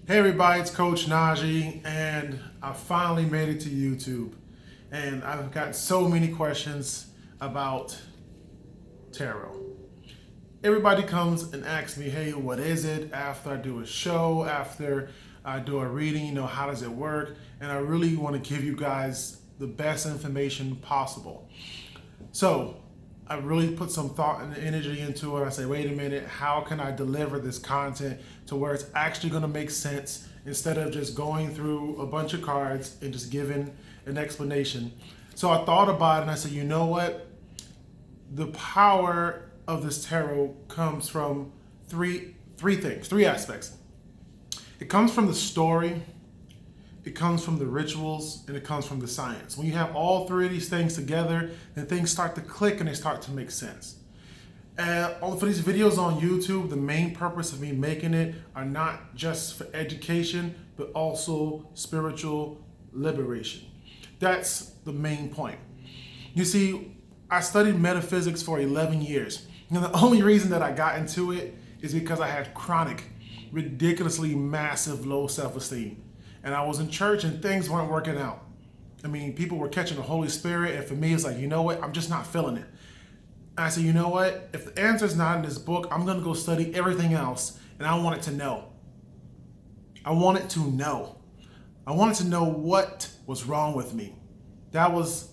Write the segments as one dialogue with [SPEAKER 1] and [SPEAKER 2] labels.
[SPEAKER 1] Hey everybody, it's Coach Najee, and I finally made it to YouTube. And I've got so many questions about tarot. Everybody comes and asks me, hey, what is it? After I do a show, after I do a reading, how does it work? And I really want to give you guys the best information possible. So I really put some thought and energy into it. I say, wait a minute, how can I deliver this content to where it's actually going to make sense instead of just going through a bunch of cards and just giving an explanation. So I thought about it and I said, you know what? The power of this tarot comes from three things, three aspects. It comes from the story, it comes from the rituals, and it comes from the science. When you have all three of these things together, then things start to click and they start to make sense. And for these videos on YouTube, the main purpose of me making it are not just for education, but also spiritual liberation. That's the main point. You see, I studied metaphysics for 11 years. And the only reason that I got into it is because I had chronic, ridiculously massive low self-esteem. And I was in church and things weren't working out. I mean, people were catching the Holy Spirit, and for me, it's like, you know what? I'm just not feeling it. And I said, you know what? If the answer's not in this book, I'm gonna go study everything else, and I want it to know. I wanted to know. I wanted to know what was wrong with me. That was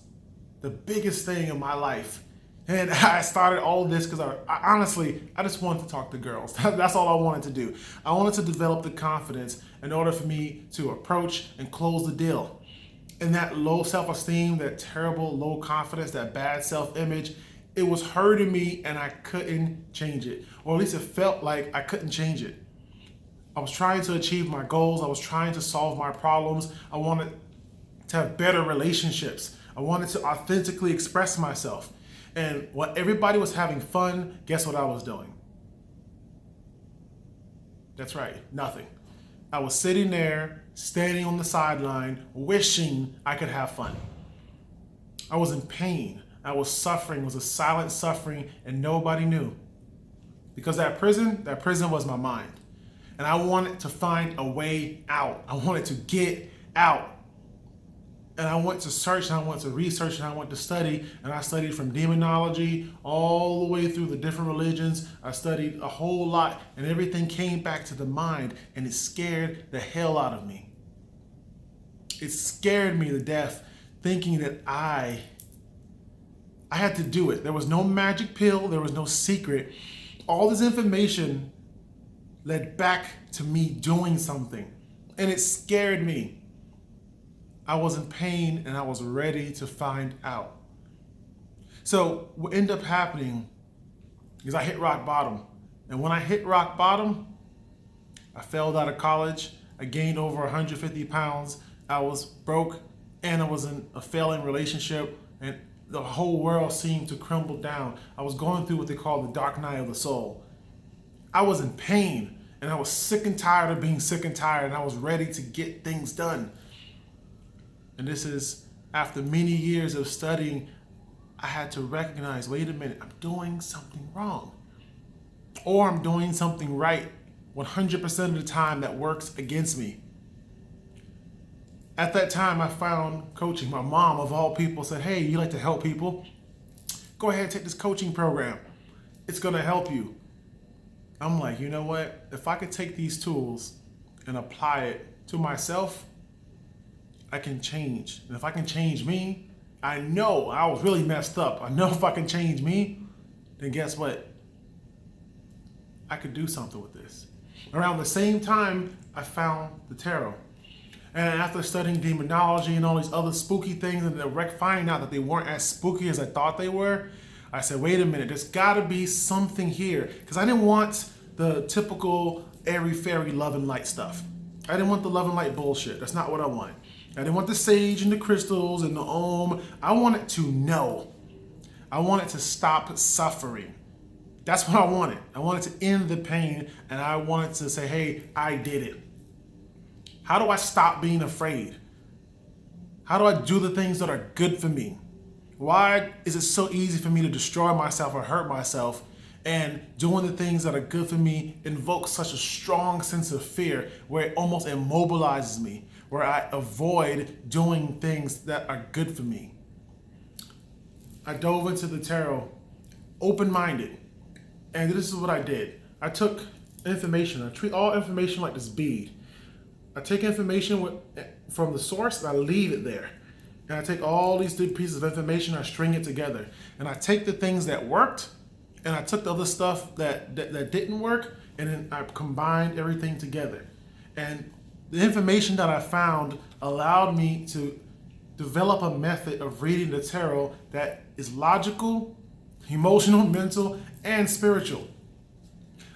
[SPEAKER 1] the biggest thing in my life. And I started all this because I honestly just wanted to talk to girls. That's all I wanted to do. I wanted to develop the confidence in order for me to approach and close the deal. And that low self-esteem, that terrible low confidence, that bad self-image, it was hurting me and I couldn't change it. Or at least it felt like I couldn't change it. I was trying to achieve my goals. I was trying to solve my problems. I wanted to have better relationships. I wanted to authentically express myself. And while everybody was having fun, guess what I was doing? That's right, nothing. I was sitting there, standing on the sideline, wishing I could have fun. I was in pain. I was suffering. It was a silent suffering, and nobody knew. Because that prison was my mind. And I wanted to find a way out. I wanted to get out. And I went to search, and I went to research, and I went to study, and I studied from demonology all the way through the different religions. I studied a whole lot, and everything came back to the mind, and it scared the hell out of me. It scared me to death, thinking that I had to do it. There was no magic pill, there was no secret. All this information led back to me doing something, and it scared me. I was in pain and I was ready to find out. So what ended up happening is I hit rock bottom. And when I hit rock bottom, I failed out of college. I gained over 150 pounds. I was broke and I was in a failing relationship, and the whole world seemed to crumble down. I was going through what they call the dark night of the soul. I was in pain and I was sick and tired of being sick and tired, and I was ready to get things done. And this is after many years of studying, I had to recognize, wait a minute, I'm doing something wrong. Or I'm doing something right 100% of the time that works against me. At that time, I found coaching. My mom, of all people, said, hey, you like to help people? Go ahead and take this coaching program. It's gonna help you. I'm like, you know what? If I could take these tools and apply it to myself, I can change. And if I can change me, I know I was really messed up. I know if I can change me, then guess what? I could do something with this. Around the same time, I found the tarot. And after studying demonology and all these other spooky things, and finding out that they weren't as spooky as I thought they were, I said, wait a minute, there's gotta be something here. Because I didn't want the typical airy-fairy love and light stuff. I didn't want the love and light bullshit. That's not what I wanted. I didn't want the sage and the crystals and the om. I wanted to know. I wanted to stop suffering. That's what I wanted. I wanted to end the pain, and I wanted to say, hey, I did it. How do I stop being afraid? How do I do the things that are good for me? Why is it so easy for me to destroy myself or hurt myself And doing the things that are good for me invokes such a strong sense of fear where it almost immobilizes me, where I avoid doing things that are good for me. I dove into the tarot open-minded, and this is what I did. I took information. I treat all information like this bead. I take information from the source and I leave it there. And I take all these pieces of information, I string it together. And I take the things that worked, and I took the other stuff that didn't work, and then I combined everything together. And the information that I found allowed me to develop a method of reading the tarot that is logical, emotional, mental, and spiritual.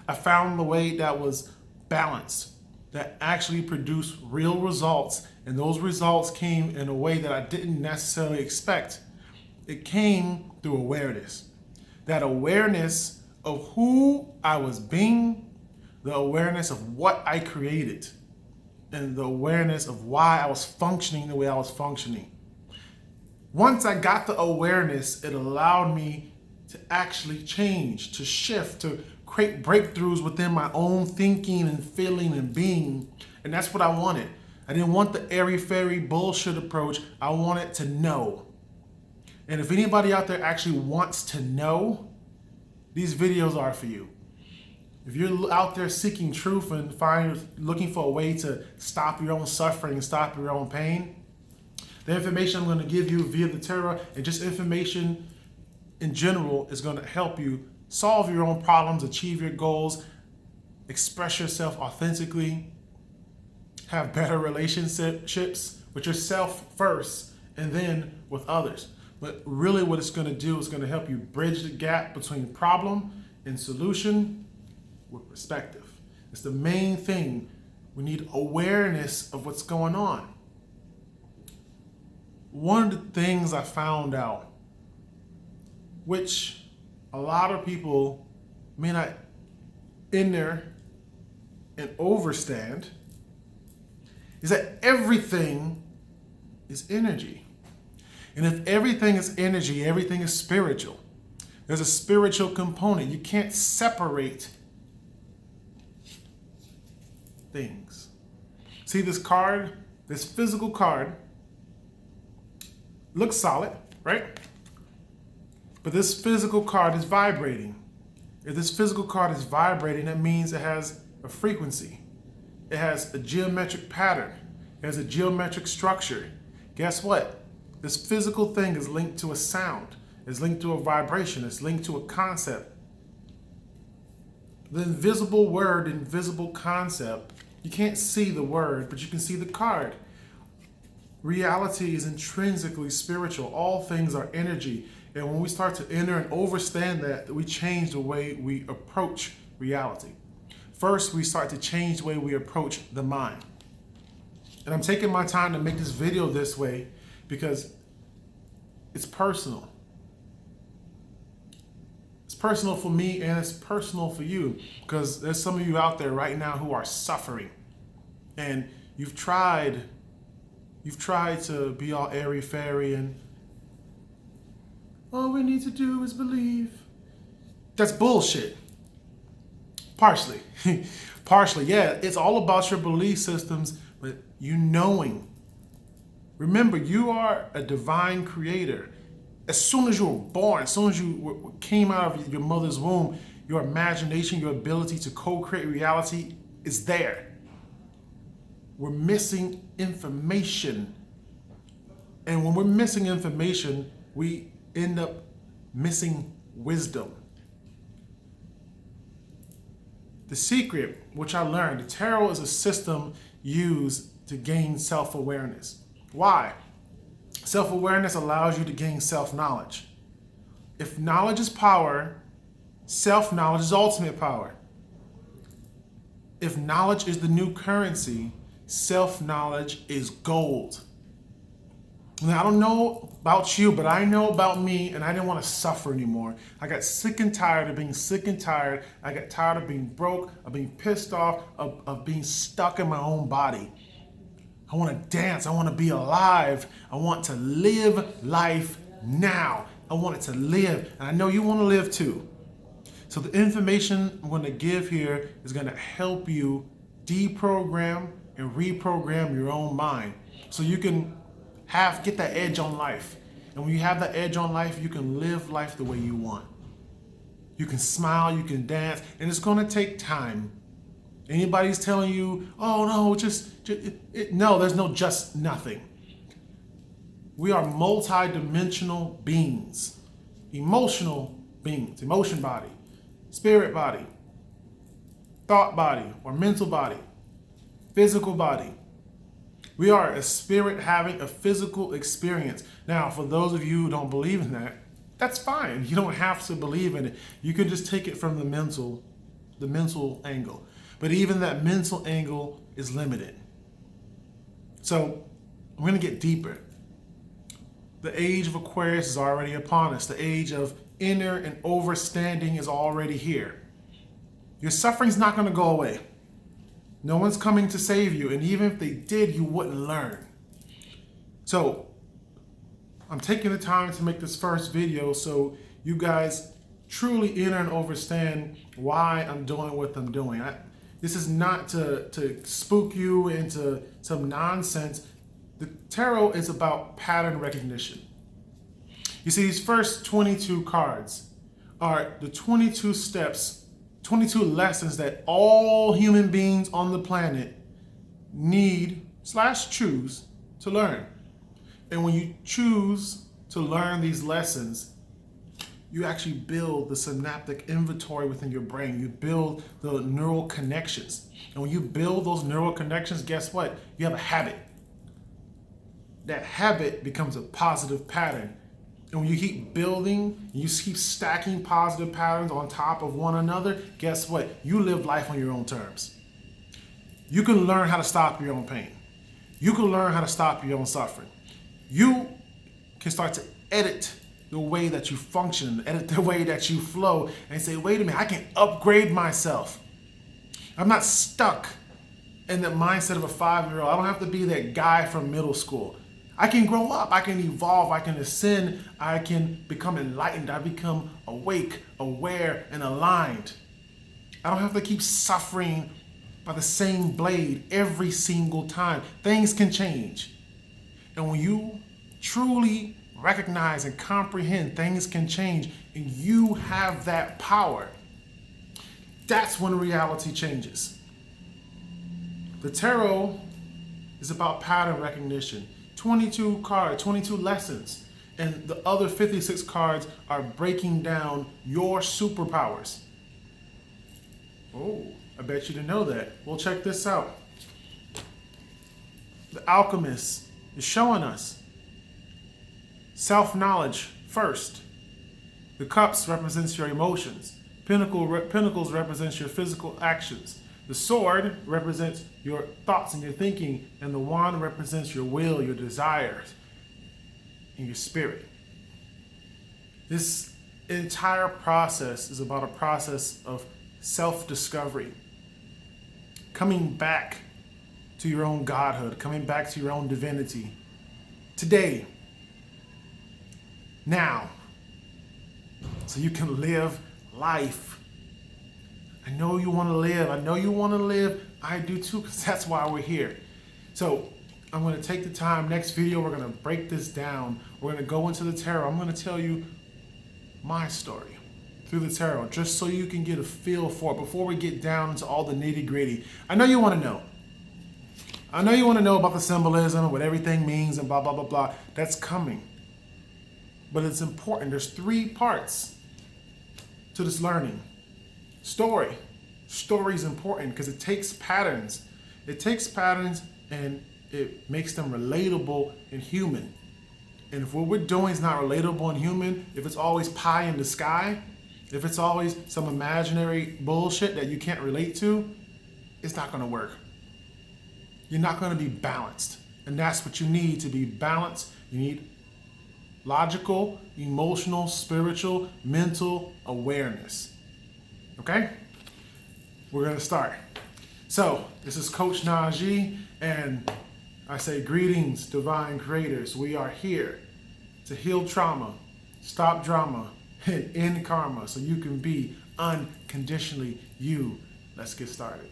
[SPEAKER 1] I found the way that was balanced, that actually produced real results, and those results came in a way that I didn't necessarily expect. It came through awareness. That awareness of who I was being, the awareness of what I created, and the awareness of why I was functioning the way I was functioning. Once I got the awareness, it allowed me to actually change, to shift, to create breakthroughs within my own thinking and feeling and being. And that's what I wanted. I didn't want the airy-fairy bullshit approach. I wanted to know. And if anybody out there actually wants to know, these videos are for you. If you're out there seeking truth and looking for a way to stop your own suffering, stop your own pain, the information I'm going to give you via the tarot and just information in general is going to help you solve your own problems, achieve your goals, express yourself authentically, have better relationships with yourself first and then with others. But really what it's going to do is going to help you bridge the gap between problem and solution with perspective. It's the main thing. We need awareness of what's going on. One of the things I found out, which a lot of people may not enter and overstand, is that everything is energy. And if everything is energy, everything is spiritual. There's a spiritual component. You can't separate things. See this card, this physical card, looks solid, right? But this physical card is vibrating. If this physical card is vibrating, that means it has a frequency. It has a geometric pattern. It has a geometric structure. Guess what? This physical thing is linked to a sound. It's linked to a vibration. It's linked to a concept. The invisible word, invisible concept, you can't see the word, but you can see the card. Reality is intrinsically spiritual. All things are energy. And when we start to enter and understand that, we change the way we approach reality. First, we start to change the way we approach the mind. And I'm taking my time to make this video this way because it's personal. It's personal for me and it's personal for you because there's some of you out there right now who are suffering. And you've tried to be all airy-fairy and all we need to do is believe. That's bullshit. Partially. Partially, yeah. It's all about your belief systems, but you knowing. Remember, you are a divine creator. As soon as you were born, as soon as you came out of your mother's womb, your imagination, your ability to co-create reality is there. We're missing information. And when we're missing information, we end up missing wisdom. The secret, which I learned, the tarot is a system used to gain self-awareness. Why? Self-awareness allows you to gain self-knowledge. If knowledge is power, self-knowledge is ultimate power. If knowledge is the new currency, self-knowledge is gold. Now, I don't know about you, but I know about me, and I didn't want to suffer anymore. I got sick and tired of being sick and tired. I got tired of being broke, of being pissed off, of being stuck in my own body. I want to dance. I want to be alive. I want to live life now. I want it to live, and I know you want to live too. So the information I'm going to give here is going to help you deprogram and reprogram your own mind so you can get that edge on life. And when you have that edge on life, you can live life the way you want. You can smile, you can dance, and it's going to take time. Anybody's telling you, oh no, no, there's no just nothing. We are multi-dimensional beings, emotional beings, emotion body, spirit body, thought body or mental body, physical body. We are a spirit having a physical experience. Now, for those of you who don't believe in that, that's fine. You don't have to believe in it. You can just take it from the mental angle. But even that mental angle is limited. So I'm going to get deeper. The age of Aquarius is already upon us. The age of inner and overstanding is already here. Your suffering's not going to go away. No one's coming to save you. And even if they did, you wouldn't learn. So I'm taking the time to make this first video so you guys truly enter and understand why I'm doing what I'm doing. This is not to spook you into some nonsense. The tarot is about pattern recognition. You see, these first 22 cards are the 22 steps, 22 lessons that all human beings on the planet need/choose to learn. And when you choose to learn these lessons, you actually build the synaptic inventory within your brain. You build the neural connections. And when you build those neural connections, guess what? You have a habit. That habit becomes a positive pattern. And when you keep building, you keep stacking positive patterns on top of one another, guess what? You live life on your own terms. You can learn how to stop your own pain. You can learn how to stop your own suffering. You can start to edit the way that you function, edit the way that you flow, and say, wait a minute, I can upgrade myself. I'm not stuck in the mindset of a 5-year-old. I don't have to be that guy from middle school. I can grow up, I can evolve, I can ascend, I can become enlightened, I become awake, aware, and aligned. I don't have to keep suffering by the same blade every single time. Things can change. And when you truly recognize and comprehend things can change and you have that power, that's when reality changes. The tarot is about pattern recognition. 22 cards, 22 lessons, and the other 56 cards are breaking down your superpowers. Oh, I bet you didn't know that. Well, check this out. The Alchemist is showing us self-knowledge first. The Cups represents your emotions. Pentacles represents your physical actions. The Sword represents your thoughts and your thinking, and the Wand represents your will, your desires, and your spirit. This entire process is about a process of self-discovery, coming back to your own godhood, coming back to your own divinity. Today, now, so you can live life. I know you want to live. I know you want to live. I do too, because that's why we're here. So I'm going to take the time. Next video, we're going to break this down. We're going to go into the tarot. I'm going to tell you my story through the tarot, just so you can get a feel for it before we get down into all the nitty-gritty. I know you want to know. I know you want to know about the symbolism and what everything means and blah, blah, blah, blah. That's coming. But it's important. There's 3 parts to this learning. Story. Story is important because it takes patterns. It takes patterns and it makes them relatable and human. And if what we're doing is not relatable and human, if it's always pie in the sky, if it's always some imaginary bullshit that you can't relate to, it's not going to work. You're not going to be balanced. And that's what you need to be balanced. You need logical, emotional, spiritual, mental awareness. Okay? We're going to start. So, this is Coach Najee, and I say greetings, divine creators. We are here to heal trauma, stop drama, and end karma so you can be unconditionally you. Let's get started.